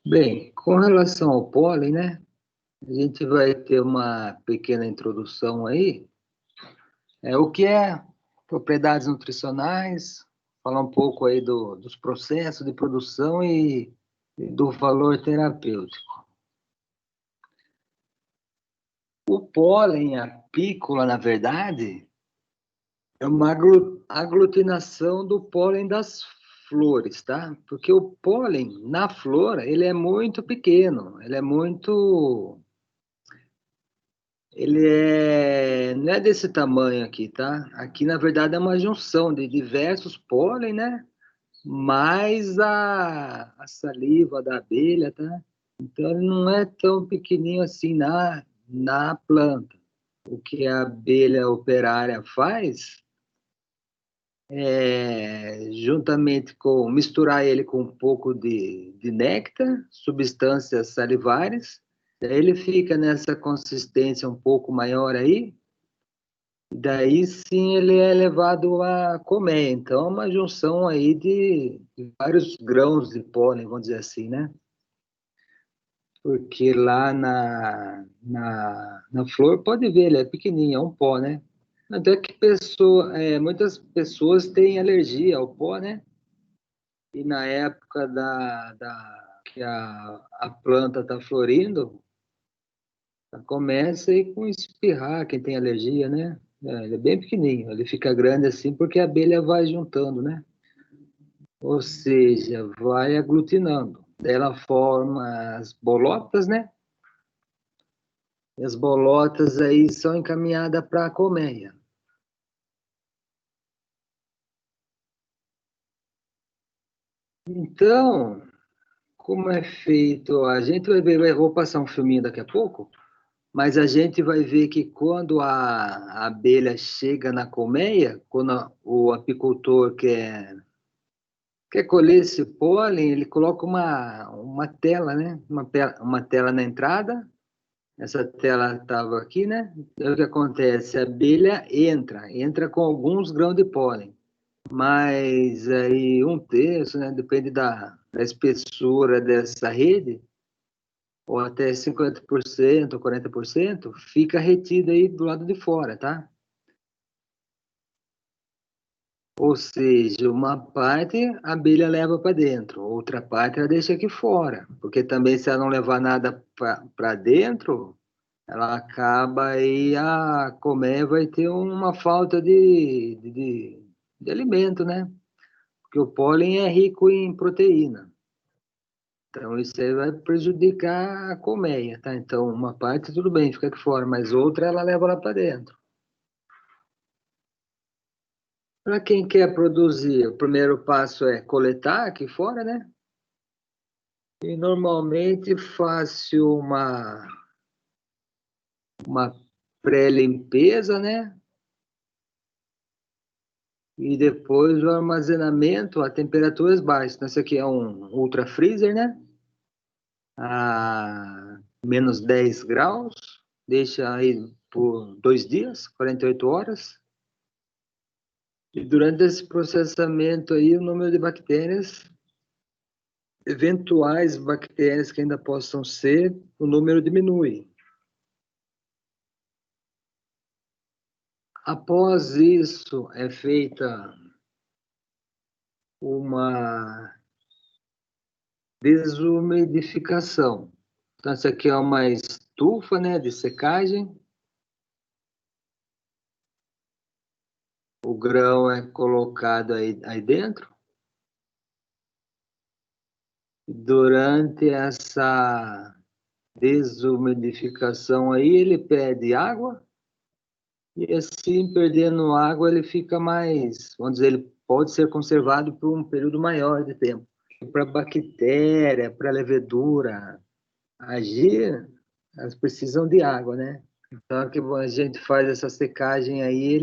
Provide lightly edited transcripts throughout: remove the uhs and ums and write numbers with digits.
Bem, com relação ao pólen, né? A gente vai ter uma pequena introdução aí. O que é propriedades nutricionais, falar um pouco aí dos processos de produção e do valor terapêutico. O pólen apícola, na verdade, é uma aglutinação do pólen das flores, tá? Porque o pólen na flor, ele é muito pequeno, não é desse tamanho aqui, tá? Aqui, na verdade, é uma junção de diversos pólen, né? Mais a saliva da abelha, tá? Então, ele não é tão pequenininho assim na planta. O que a abelha operária faz juntamente com misturar ele com um pouco de néctar, substâncias salivares, daí ele fica nessa consistência um pouco maior aí, daí sim ele é levado a comer. Então é uma junção aí de vários grãos de pólen, vamos dizer assim, né? Porque lá na flor, pode ver, ele é pequenininho, é um pó, né? Até que muitas pessoas têm alergia ao pó, né? E na época que a planta está florindo, começa aí com espirrar, quem tem alergia, né? Ele é bem pequenininho, ele fica grande assim porque a abelha vai juntando, né? Ou seja, vai aglutinando. Ela forma as bolotas, né? E as bolotas aí são encaminhadas para a colmeia. Então, como é feito? A gente vai ver, vou passar um filminho daqui a pouco, mas a gente vai ver que quando a abelha chega na colmeia, quando o apicultor quer colher esse pólen, ele coloca uma tela, né? Uma tela na entrada. Essa tela estava aqui, né? Então, o que acontece? A abelha entra com alguns grãos de pólen, mas aí um terço, né? Depende da espessura dessa rede, ou até 50%, 40%, fica retido aí do lado de fora, tá? Ou seja, uma parte a abelha leva para dentro, outra parte ela deixa aqui fora, porque também se ela não levar nada para dentro, ela acaba aí a comer, vai ter uma falta de alimento, né? Porque o pólen é rico em proteína. Então, isso aí vai prejudicar a colmeia, tá? Então, uma parte tudo bem, fica aqui fora, mas outra ela leva lá para dentro. Para quem quer produzir, o primeiro passo é coletar aqui fora, né? E normalmente faço uma pré-limpeza, né? E depois o armazenamento a temperaturas baixas. Então, esse aqui é um ultra freezer, né? A menos 10 graus. Deixa aí por 2 dias, 48 horas. E durante esse processamento aí, o número de bactérias, eventuais bactérias que ainda possam ser, o número diminui. Após isso, é feita uma desumidificação. Então, essa aqui é uma estufa, né, de secagem. O grão é colocado aí dentro. Durante essa desumidificação aí, ele perde água. E assim, perdendo água, ele fica mais, vamos dizer, ele pode ser conservado por um período maior de tempo. Para bactéria, para levedura agir, elas precisam de água, né? Então, que a gente faz essa secagem aí,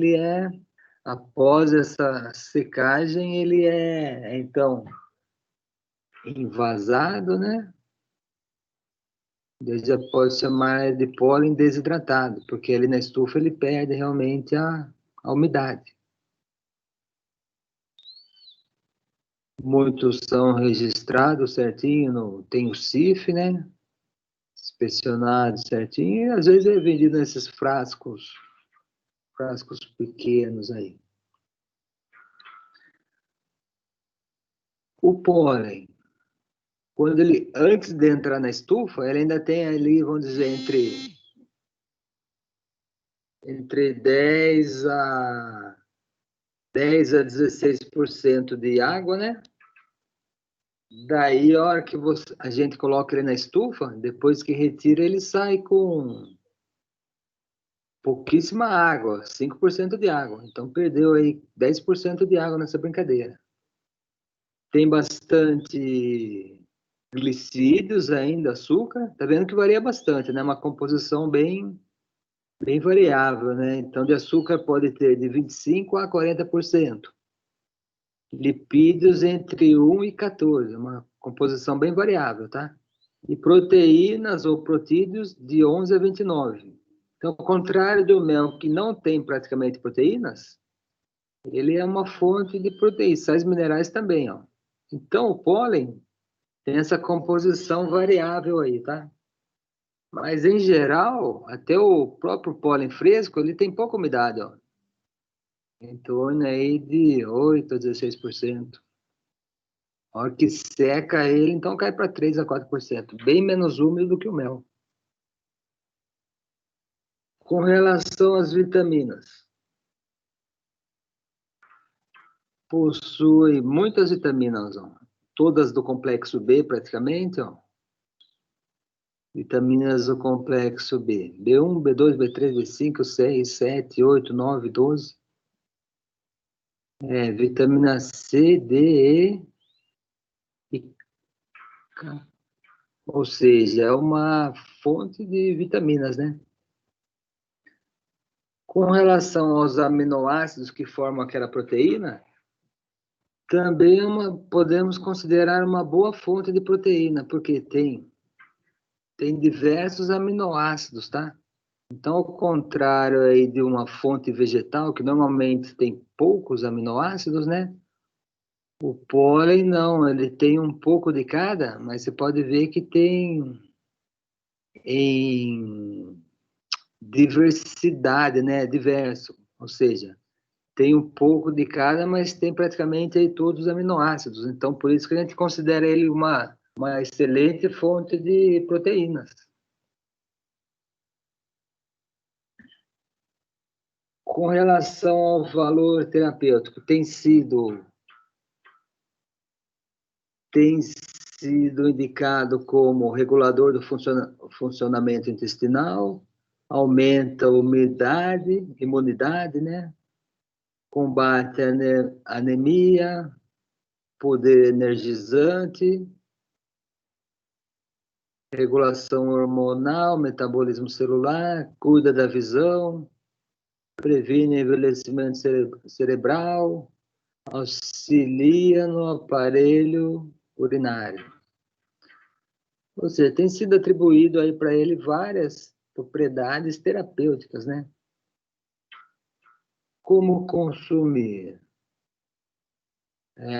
após essa secagem, ele então, envasado, né? Ele já pode chamar de pólen desidratado, porque ali na estufa ele perde realmente a umidade. Muitos são registrados certinho, tem o CIF, né? Inspecionado certinho, e às vezes é vendido nesses frascos pequenos aí. O pólen, quando ele, antes de entrar na estufa, ele ainda tem ali, vamos dizer, entre 10 a 16% de água, né? Daí, a hora que a gente coloca ele na estufa, depois que retira, ele sai com pouquíssima água, 5% de água. Então, perdeu aí 10% de água nessa brincadeira. Tem bastante glicídios ainda, açúcar. Tá vendo que varia bastante, né? Uma composição bem variável, né? Então, de açúcar pode ter de 25% a 40%. Lipídios entre 1 e 14, uma composição bem variável, tá? E proteínas ou protídeos de 11 a 29. Então, ao contrário do mel, que não tem praticamente proteínas, ele é uma fonte de proteínas, sais minerais também, ó. Então, o pólen tem essa composição variável aí, tá? Mas, em geral, até o próprio pólen fresco, ele tem pouca umidade, ó. Em torno aí de 8 a 16%. A hora que seca ele, então cai para 3 a 4%. Bem menos úmido do que o mel. Com relação às vitaminas, possui muitas vitaminas, ó. Todas do complexo B, praticamente, ó. Vitaminas do complexo B. B1, B2, B3, B5, 6, 7, 8, 9, 12. Vitamina C, D, E e K. Ou seja, é uma fonte de vitaminas, né? Com relação aos aminoácidos que formam aquela proteína, também podemos considerar uma boa fonte de proteína, porque tem diversos aminoácidos, tá? Então, ao contrário aí de uma fonte vegetal, que normalmente tem poucos aminoácidos, né? O pólen não, ele tem um pouco de cada, mas você pode ver que tem em diversidade, né? Diverso, ou seja, tem um pouco de cada, mas tem praticamente aí todos os aminoácidos. Então, por isso que a gente considera ele uma excelente fonte de proteínas. Com relação ao valor terapêutico, tem sido indicado como regulador do funcionamento intestinal, aumenta a imunidade, né? Combate a anemia, poder energizante, regulação hormonal, metabolismo celular, cuida da visão, previne envelhecimento cerebral, auxilia no aparelho urinário. Ou seja, tem sido atribuído aí para ele várias propriedades terapêuticas, né? Como consumir?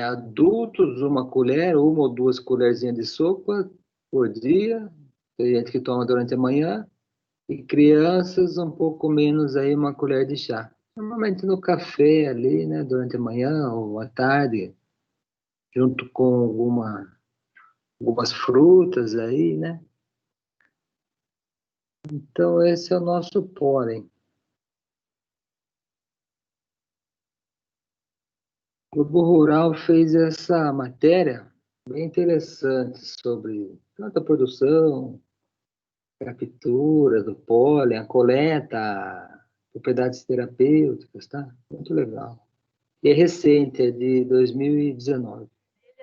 Adultos, uma ou 2 colherzinhas de sopa por dia, tem gente que toma durante a manhã, e crianças um pouco menos aí, uma colher de chá. Normalmente no café ali, né, durante a manhã ou à tarde, junto com algumas frutas aí, né? Então esse é o nosso pólen. O Globo Rural fez essa matéria bem interessante sobre tanto a produção, captura do pólen, a coleta, propriedades terapêuticas, tá? Muito legal. E é recente, é de 2019.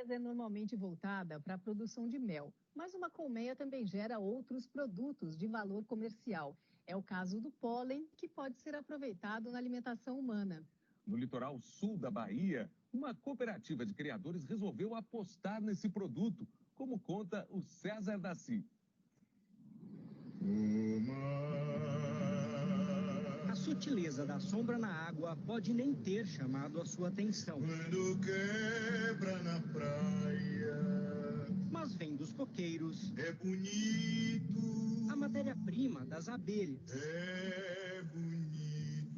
É normalmente voltada para a produção de mel, mas uma colmeia também gera outros produtos de valor comercial. É o caso do pólen, que pode ser aproveitado na alimentação humana. No litoral sul da Bahia, uma cooperativa de criadores resolveu apostar nesse produto, como conta o César Daci. sutileza da sombra na água pode nem ter chamado a sua atenção. Quando quebra na praia, Mas vem dos coqueiros. é bonito. A matéria-prima das abelhas. É bonito.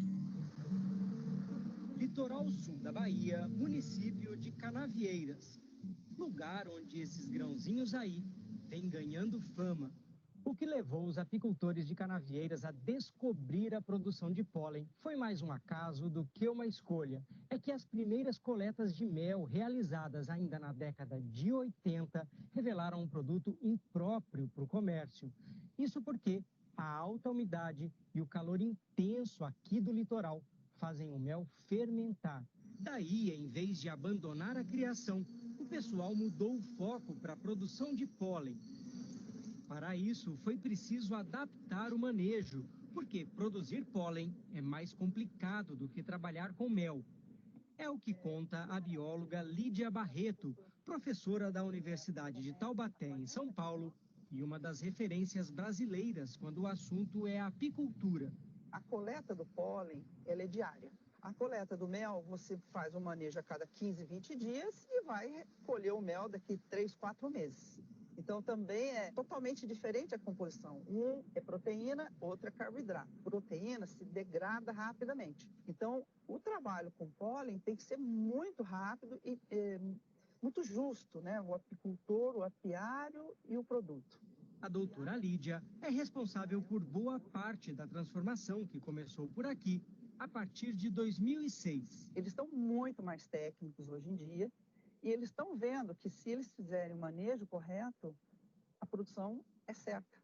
Litoral sul da Bahia, município de Canavieiras. Lugar onde esses grãozinhos aí vêm ganhando fama. O que levou os apicultores de Canavieiras a descobrir a produção de pólen foi mais um acaso do que uma escolha. É que as primeiras coletas de mel, realizadas ainda na década de 80, revelaram um produto impróprio para o comércio. Isso porque a alta umidade e o calor intenso aqui do litoral fazem o mel fermentar. Daí, em vez de abandonar a criação, o pessoal mudou o foco para a produção de pólen. Para isso, foi preciso adaptar o manejo, porque produzir pólen é mais complicado do que trabalhar com mel. É o que conta a bióloga Lídia Barreto, professora da Universidade de Taubaté, em São Paulo, e uma das referências brasileiras quando o assunto é apicultura. A coleta do pólen, ela é diária. A coleta do mel, você faz um manejo a cada 15, 20 dias e vai colher o mel daqui 3, 4 meses. Então, também é totalmente diferente a composição. Um é proteína, outro é carboidrato. Proteína se degrada rapidamente. Então, o trabalho com pólen tem que ser muito rápido e muito justo, né? O apicultor, o apiário e o produto. A doutora Lídia é responsável por boa parte da transformação que começou por aqui, a partir de 2006. Eles estão muito mais técnicos hoje em dia e eles estão vendo que se eles fizerem o manejo correto, a produção é certa.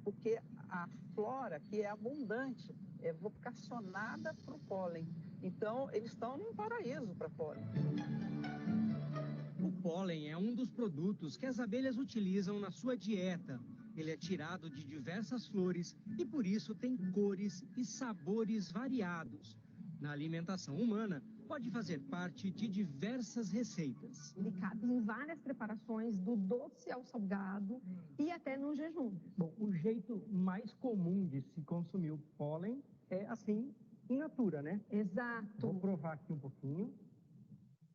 Porque a flora, que é abundante, é vocacionada para o pólen. Então, eles estão num paraíso para pólen. O pólen é um dos produtos que as abelhas utilizam na sua dieta. Ele é tirado de diversas flores e, por isso, tem cores e sabores variados. Na alimentação humana, pode fazer parte de diversas receitas. Ele cabe em várias preparações, do doce ao salgado e até no jejum. Bom, o jeito mais comum de se consumir o pólen é assim, in natura, né? Exato. Vou provar aqui um pouquinho.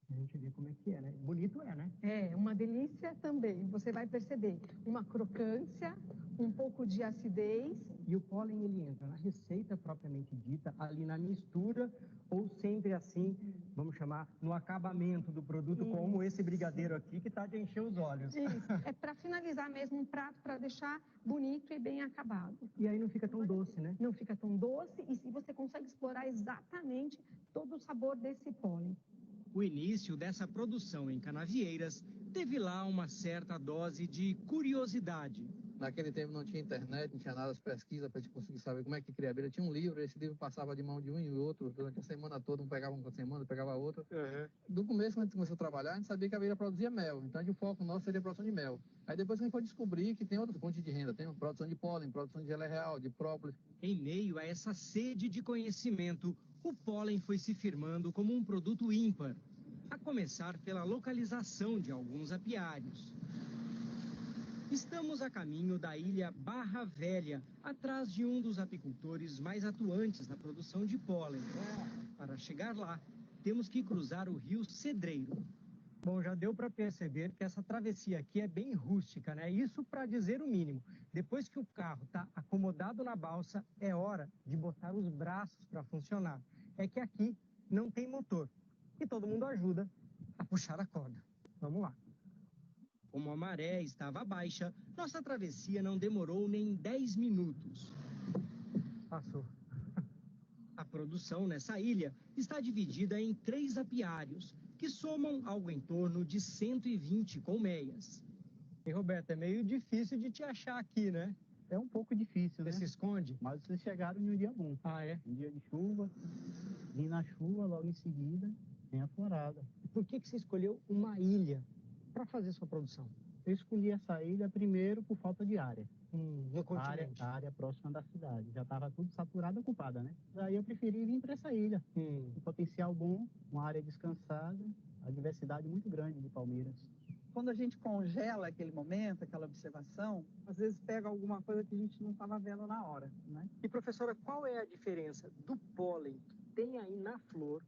A gente vê como é que é, né? Bonito é, né? É, uma delícia também. Você vai perceber uma crocância, um pouco de acidez. E o pólen, ele entra na receita propriamente dita, ali na mistura, ou sempre assim, vamos chamar, no acabamento do produto, como esse brigadeiro aqui, que está de encher os olhos. Isso, é para finalizar mesmo um prato, para deixar bonito e bem acabado. E aí não fica tão doce, né? Não fica tão doce e você consegue explorar exatamente todo o sabor desse pólen. O início dessa produção em Canavieiras teve lá uma certa dose de curiosidade. Naquele tempo não tinha internet, não tinha nada de pesquisa para a gente conseguir saber como é que cria abelha. Tinha um livro, esse livro passava de mão de um e outro, durante a semana toda, um pegava uma semana, pegava outra. Do começo, quando a gente começou a trabalhar, a gente sabia que a abelha produzia mel, então o foco nosso seria a produção de mel. Aí depois a gente foi descobrir que tem outras fontes de renda, tem produção de pólen, produção de geleia real, de própolis. Em meio a essa sede de conhecimento, o pólen foi se firmando como um produto ímpar, a começar pela localização de alguns apiários. Estamos a caminho da ilha Barra Velha, atrás de um dos apicultores mais atuantes na produção de pólen. Para chegar lá, temos que cruzar o rio Cedreiro. Bom, já deu para perceber que essa travessia aqui é bem rústica, né? Isso para dizer o mínimo. Depois que o carro está acomodado na balsa, é hora de botar os braços para funcionar. É que aqui não tem motor e todo mundo ajuda a puxar a corda. Vamos lá. Como a maré estava baixa, nossa travessia não demorou nem 10 minutos. Passou. A produção nessa ilha está dividida em 3 apiários, que somam algo em torno de 120 colmeias. E, Roberto, é meio difícil de te achar aqui, né? É um pouco difícil, né? Você se esconde? Mas vocês chegaram em um dia bom. Ah, é? Um dia de chuva, vim na chuva, logo em seguida, tem a florada. Por que você escolheu uma ilha para fazer sua produção? Eu escolhi essa ilha primeiro por falta de área. No continente? A área próxima da cidade. Já estava tudo saturado, ocupada, né? Daí eu preferi vir para essa ilha. Um potencial bom, uma área descansada, a diversidade muito grande de palmeiras. Quando a gente congela aquele momento, aquela observação, às vezes pega alguma coisa que a gente não estava vendo na hora, né? E Professora, qual é a diferença do pólen que tem aí na flor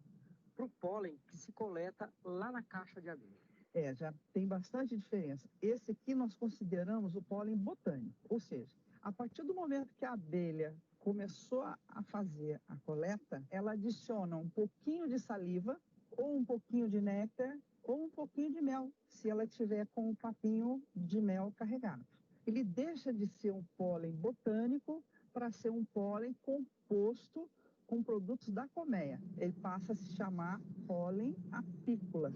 para o pólen que se coleta lá na caixa de abelha? Já tem bastante diferença. Esse aqui nós consideramos o pólen botânico, ou seja, a partir do momento que a abelha começou a fazer a coleta, ela adiciona um pouquinho de saliva, ou um pouquinho de néctar, ou um pouquinho de mel, se ela tiver com um papinho de mel carregado. Ele deixa de ser um pólen botânico para ser um pólen composto com produtos da colmeia. Ele passa a se chamar pólen apícola.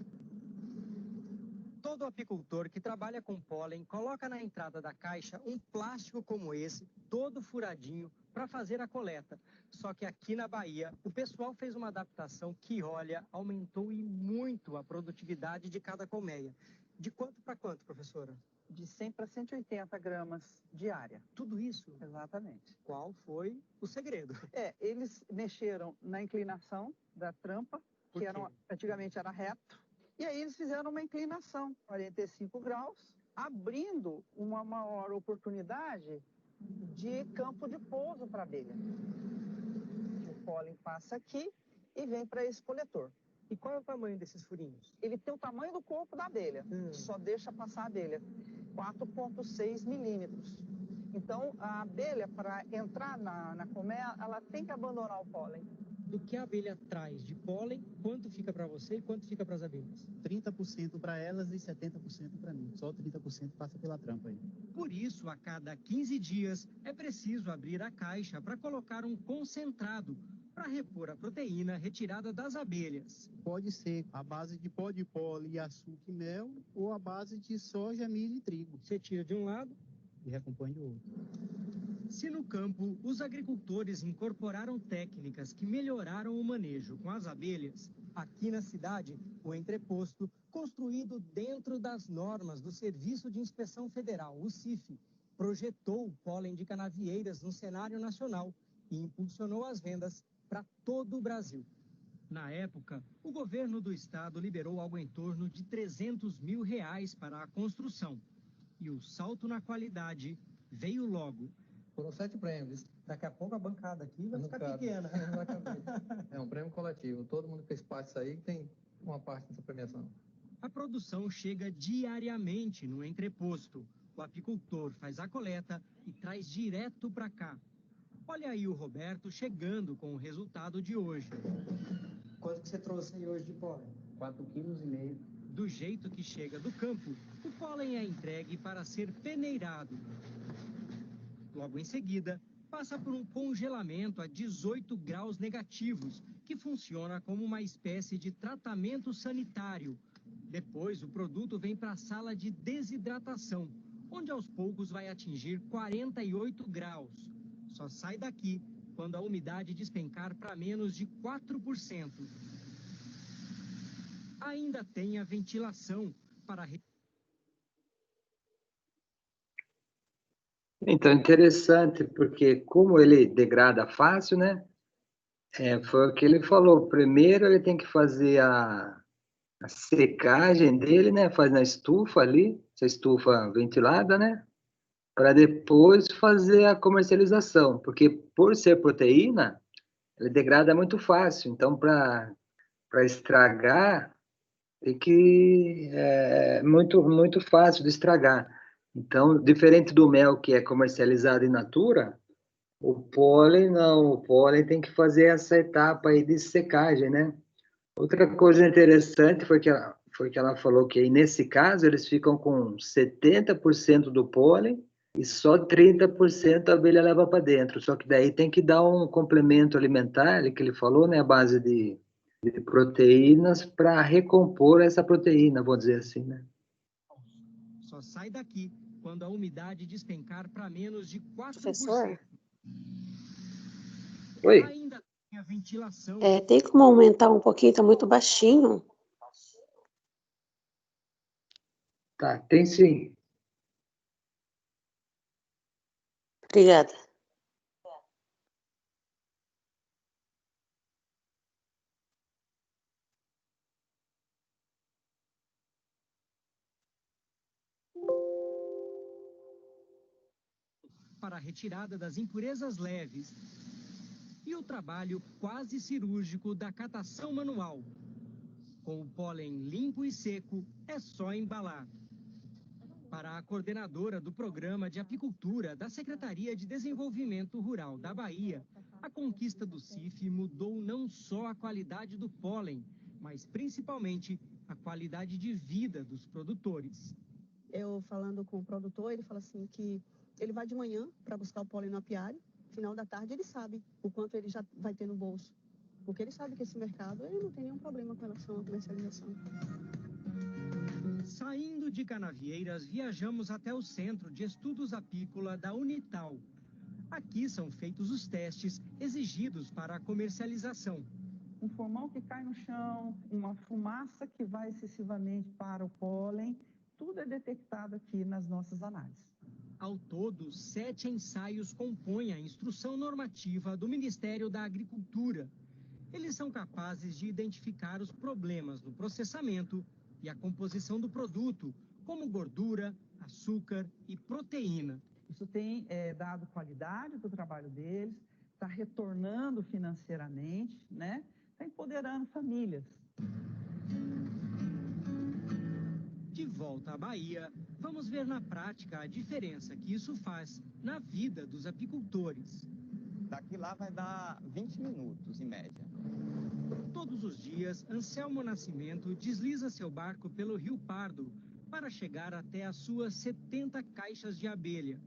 Todo apicultor que trabalha com pólen coloca na entrada da caixa um plástico como esse, todo furadinho, para fazer a coleta. Só que aqui na Bahia, o pessoal fez uma adaptação que, olha, aumentou e muito a produtividade de cada colmeia. De quanto para quanto, professora? De 100 para 180 gramas diária. Tudo isso? Exatamente. Qual foi o segredo? Eles mexeram na inclinação da trampa, que antigamente era reto, e aí eles fizeram uma inclinação, 45 graus, abrindo uma maior oportunidade de campo de pouso para a abelha. O pólen passa aqui e vem para esse coletor. E qual é o tamanho desses furinhos? Ele tem o tamanho do corpo da abelha, só deixa passar a abelha, 4,6 milímetros. Então, a abelha, para entrar na colmeia, ela tem que abandonar o pólen. Do que a abelha traz de pólen, quanto fica para você e quanto fica para as abelhas? 30% para elas e 70% para mim. Só 30% passa pela trampa aí. Por isso, a cada 15 dias, é preciso abrir a caixa para colocar um concentrado para repor a proteína retirada das abelhas. Pode ser a base de pó de pólen, açúcar e mel, ou a base de soja, milho e trigo. Você tira de um lado e recompõe do outro. Se no campo os agricultores incorporaram técnicas que melhoraram o manejo com as abelhas, aqui na cidade, o entreposto, construído dentro das normas do Serviço de Inspeção Federal, o CIF, projetou o pólen de canavieiras no cenário nacional e impulsionou as vendas para todo o Brasil. Na época, o governo do estado liberou algo em torno de R$300 mil para a construção. E o salto na qualidade veio logo. Foram 7 prêmios. Daqui a pouco a bancada aqui vai ficar pequena. É um prêmio coletivo. Todo mundo que fez parte disso aí tem uma parte dessa premiação. A produção chega diariamente no entreposto. O apicultor faz a coleta e traz direto para cá. Olha aí o Roberto chegando com o resultado de hoje. Quanto que você trouxe aí hoje de pólen? 4,5 kg. Do jeito que chega do campo, o pólen é entregue para ser peneirado. Logo em seguida, passa por um congelamento a 18 graus negativos, que funciona como uma espécie de tratamento sanitário. Depois, o produto vem para a sala de desidratação, onde aos poucos vai atingir 48 graus. Só sai daqui quando a umidade despencar para menos de 4%. Ainda tem a ventilação para... Então, interessante, porque como ele degrada fácil, né? Foi o que ele falou. Primeiro ele tem que fazer a secagem dele, né? Faz na estufa ali, essa estufa ventilada, né? Para depois fazer a comercialização, porque por ser proteína, ele degrada muito fácil. Então, para estragar, tem que muito fácil de estragar. Então, diferente do mel que é comercializado in natura, o pólen não, o pólen tem que fazer essa etapa aí de secagem, né? Outra coisa interessante foi que ela falou que aí, nesse caso eles ficam com 70% do pólen e só 30% a abelha leva para dentro. Só que daí tem que dar um complemento alimentar, que ele falou, né, a base de proteínas para recompor essa proteína, vou dizer assim, né? Só sai daqui quando a umidade despencar para menos de 4%. Professor? Oi. Ainda tem a ventilação. Tem como aumentar um pouquinho? Tá muito baixinho. Tá, tem sim. Obrigada. para a retirada das impurezas leves e o trabalho quase cirúrgico da catação manual. Com o pólen limpo e seco, é só embalar. Para a coordenadora do Programa de Apicultura da Secretaria de Desenvolvimento Rural da Bahia, a conquista do CIF mudou não só a qualidade do pólen, mas principalmente a qualidade de vida dos produtores. Eu falando com o produtor, ele fala assim que ele vai de manhã para buscar o pólen no apiário, final da tarde ele sabe o quanto ele já vai ter no bolso, porque ele sabe que esse mercado ele não tem nenhum problema com relação à comercialização. Saindo de Canavieiras, viajamos até o Centro de Estudos Apícola da Unital. Aqui são feitos os testes exigidos para a comercialização. Um formol que cai no chão, uma fumaça que vai excessivamente para o pólen, tudo é detectado aqui nas nossas análises. Ao todo, 7 ensaios compõem a instrução normativa do Ministério da Agricultura. Eles são capazes de identificar os problemas no processamento e a composição do produto, como gordura, açúcar e proteína. Isso tem dado qualidade para o trabalho deles, está retornando financeiramente, né? Está empoderando famílias. De volta à Bahia, vamos ver na prática a diferença que isso faz na vida dos apicultores. Daqui lá vai dar 20 minutos, em média. Todos os dias, Anselmo Nascimento desliza seu barco pelo Rio Pardo para chegar até as suas 70 caixas de abelha.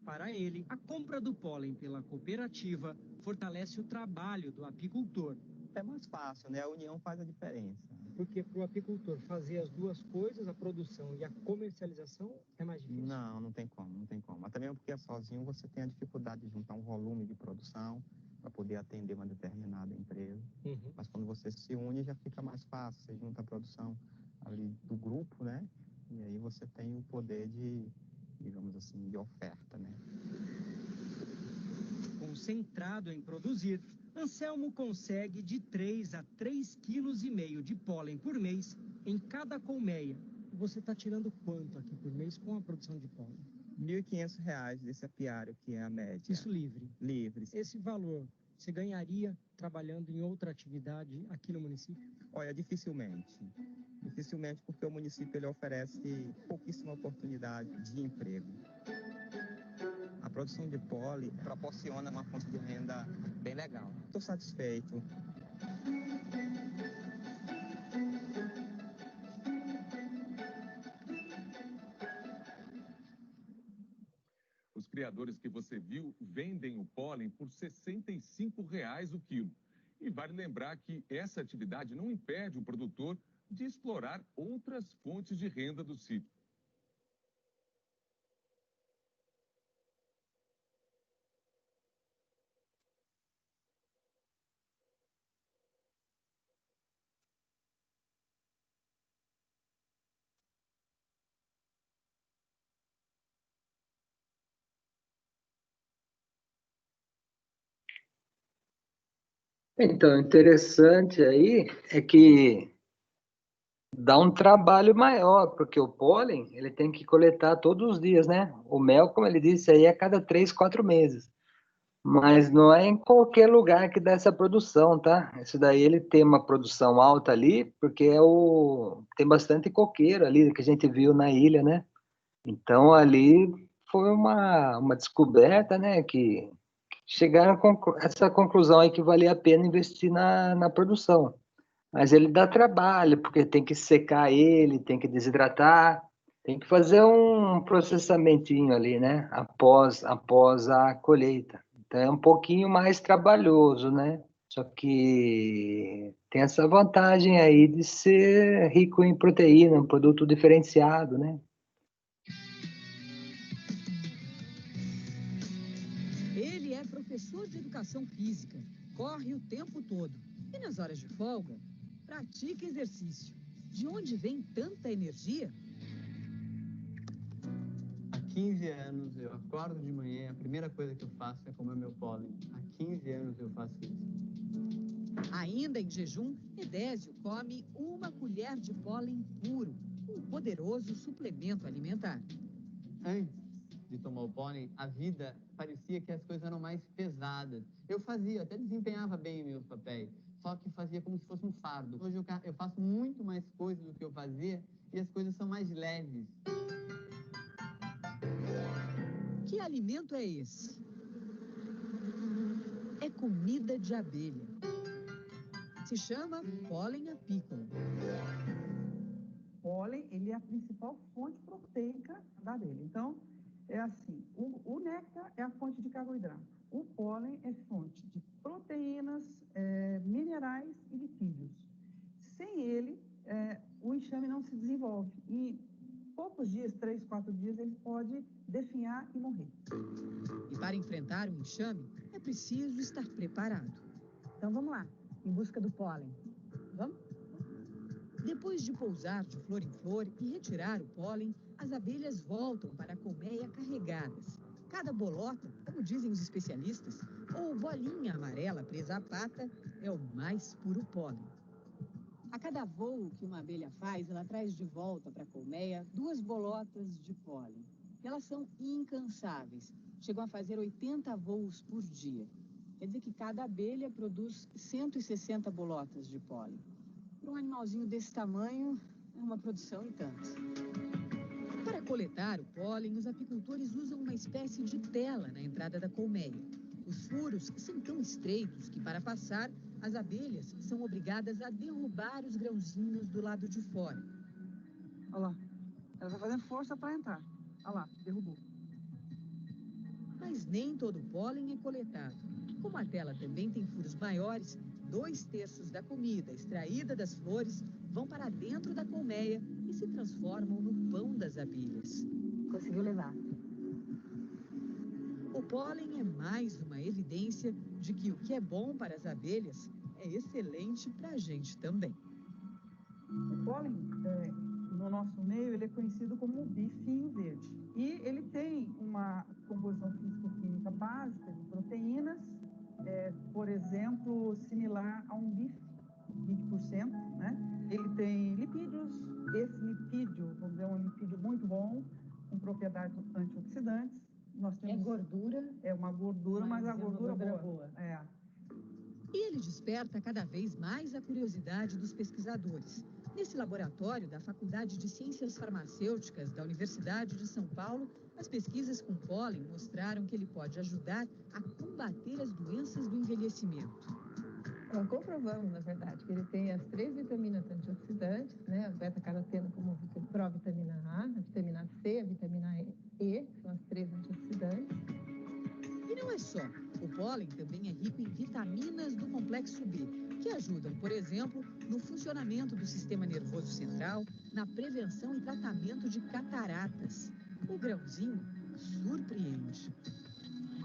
Para ele, a compra do pólen pela cooperativa fortalece o trabalho do apicultor. É mais fácil, né? A união faz a diferença. Porque para o apicultor fazer as duas coisas, a produção e a comercialização, é mais difícil? Não tem como. Até mesmo porque sozinho você tem a dificuldade de juntar um volume de produção para poder atender uma determinada empresa. Mas quando você se une, já fica mais fácil. Você junta a produção ali do grupo, né? E aí você tem o poder de, digamos assim, de oferta, né? Concentrado em produzir, Anselmo consegue de 3 a 3,5 kg de pólen por mês em cada colmeia. Você está tirando quanto aqui por mês com a produção de pólen? R$ 1.500 desse apiário, que é a média. Isso livre? Livre. Esse valor, você ganharia trabalhando em outra atividade aqui no município? Olha, dificilmente. Dificilmente, porque o município ele oferece pouquíssima oportunidade de emprego. A produção de pólen proporciona uma fonte de renda bem legal. Estou satisfeito. Os criadores que você viu vendem o pólen por R$ 65,00 o quilo. E vale lembrar que essa atividade não impede o produtor de explorar outras fontes de renda do sítio. Então, interessante aí é que dá um trabalho maior, porque o pólen, ele tem que coletar todos os dias, né? O mel, como ele disse, aí é a cada 3, 4 meses. Mas não é em qualquer lugar que dá essa produção, tá? Isso daí ele tem uma produção alta ali, porque tem bastante coqueiro ali, que a gente viu na ilha, né? Então, ali foi uma descoberta, né? Que chegaram a essa conclusão aí que valia a pena investir na produção. Mas ele dá trabalho, porque tem que secar ele, tem que desidratar, tem que fazer um processamentinho ali, né? Após a colheita. Então é um pouquinho mais trabalhoso, né? Só que tem essa vantagem aí de ser rico em proteína, um produto diferenciado, né? Ele é professor de educação física, corre o tempo todo. E nas horas de folga, pratica exercício. De onde vem tanta energia? Há 15 anos eu acordo de manhã, a primeira coisa que eu faço é comer meu pólen. Há 15 anos eu faço isso. Ainda em jejum, Edésio come 1 colher de pólen puro, um poderoso suplemento alimentar. Antes, de tomar o pólen, a vida parecia que as coisas eram mais pesadas. Eu fazia, até desempenhava bem meus papéis, só que fazia como se fosse um fardo. Hoje eu faço muito mais coisas do que eu fazia e as coisas são mais leves. Que alimento é esse? É comida de abelha. Se chama pólen apícola. Pólen, ele é a principal fonte proteica da abelha. Então, é assim, o néctar é a fonte de carboidrato. O pólen é fonte de proteínas, minerais e lipídios. Sem ele, o enxame não se desenvolve. E poucos dias, 3, 4 dias, ele pode definhar e morrer. E para enfrentar o enxame, é preciso estar preparado. Então vamos lá, em busca do pólen. Vamos? Depois de pousar de flor em flor e retirar o pólen, as abelhas voltam para a colmeia carregadas. Cada bolota, como dizem os especialistas, ou bolinha amarela presa à pata, é o mais puro pólen. A cada voo que uma abelha faz, ela traz de volta para a colmeia 2 bolotas de pólen. E elas são incansáveis. Chegam a fazer 80 voos por dia. Quer dizer que cada abelha produz 160 bolotas de pólen. Para um animalzinho desse tamanho, é uma produção e tanto. Para coletar o pólen, os apicultores usam uma espécie de tela na entrada da colmeia. Os furos são tão estreitos que, para passar, as abelhas são obrigadas a derrubar os grãozinhos do lado de fora. Olha lá, ela está fazendo força para entrar. Olha lá, derrubou. Mas nem todo o pólen é coletado. Como a tela também tem furos maiores, 2/3 da comida extraída das flores vão para dentro da colmeia e se transformam no pão das abelhas. Conseguiu levar. O pólen é mais uma evidência de que o que é bom para as abelhas é excelente para a gente também. O pólen, no nosso meio, ele é conhecido como bifinho verde. E ele tem uma composição físico-química básica de proteínas, por exemplo, similar a um bife, 20%, né? Ele tem lipídios, esse lipídio, vamos dizer, é um lipídio muito bom, com propriedades antioxidantes. Nós temos, gordura? É uma gordura, mas a gordura boa. E ele desperta cada vez mais a curiosidade dos pesquisadores. Nesse laboratório da Faculdade de Ciências Farmacêuticas da Universidade de São Paulo, as pesquisas com pólen mostraram que ele pode ajudar a combater as doenças do envelhecimento. Nós comprovamos, na verdade, que ele tem as 3 vitaminas antioxidantes, né? A beta-caroteno como provitamina A, a vitamina C, a vitamina E, são as 3 antioxidantes. E não é só. O pólen também é rico em vitaminas do complexo B, que ajudam, por exemplo, no funcionamento do sistema nervoso central, na prevenção e tratamento de cataratas. O grãozinho surpreende.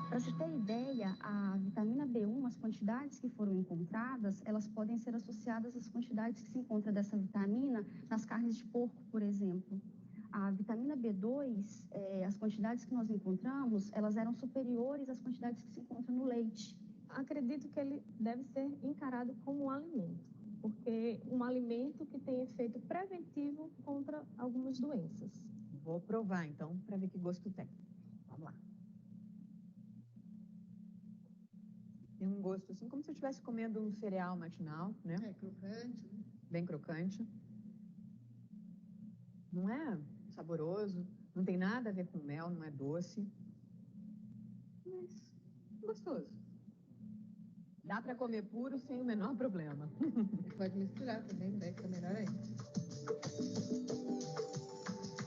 Para você ter ideia, a vitamina B1, as quantidades que foram encontradas, elas podem ser associadas às quantidades que se encontra dessa vitamina nas carnes de porco, por exemplo. A vitamina B2, as quantidades que nós encontramos, elas eram superiores às quantidades que se encontram no leite. Acredito que ele deve ser encarado como um alimento, porque um alimento que tem efeito preventivo contra algumas doenças. Vou provar, então, para ver que gosto tem. Vamos lá. Tem um gosto assim, como se eu estivesse comendo um cereal matinal, né? Crocante. Bem crocante. Não é saboroso, não tem nada a ver com mel, não é doce. Mas gostoso. Dá para comer puro sem o menor problema. Pode misturar também, daí fica melhor ainda.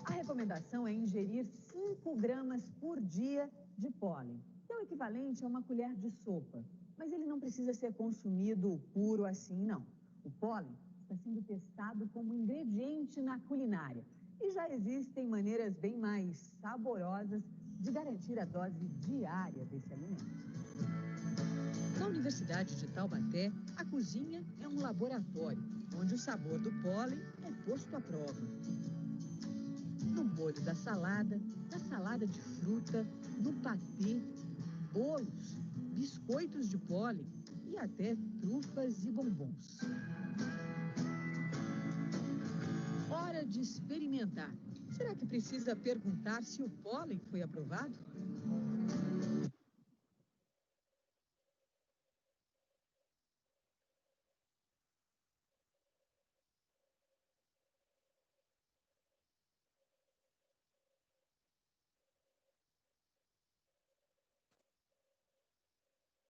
A recomendação é ingerir 5 gramas por dia de pólen, que é o equivalente a uma colher de sopa. Mas ele não precisa ser consumido puro assim, não. O pólen está sendo testado como ingrediente na culinária. E já existem maneiras bem mais saborosas de garantir a dose diária desse alimento. Na Universidade de Taubaté, a cozinha é um laboratório, onde o sabor do pólen é posto à prova. No molho da salada, na salada de fruta, no patê, bolos, biscoitos de pólen e até trufas e bombons. Hora de experimentar. Será que precisa perguntar se o pólen foi aprovado?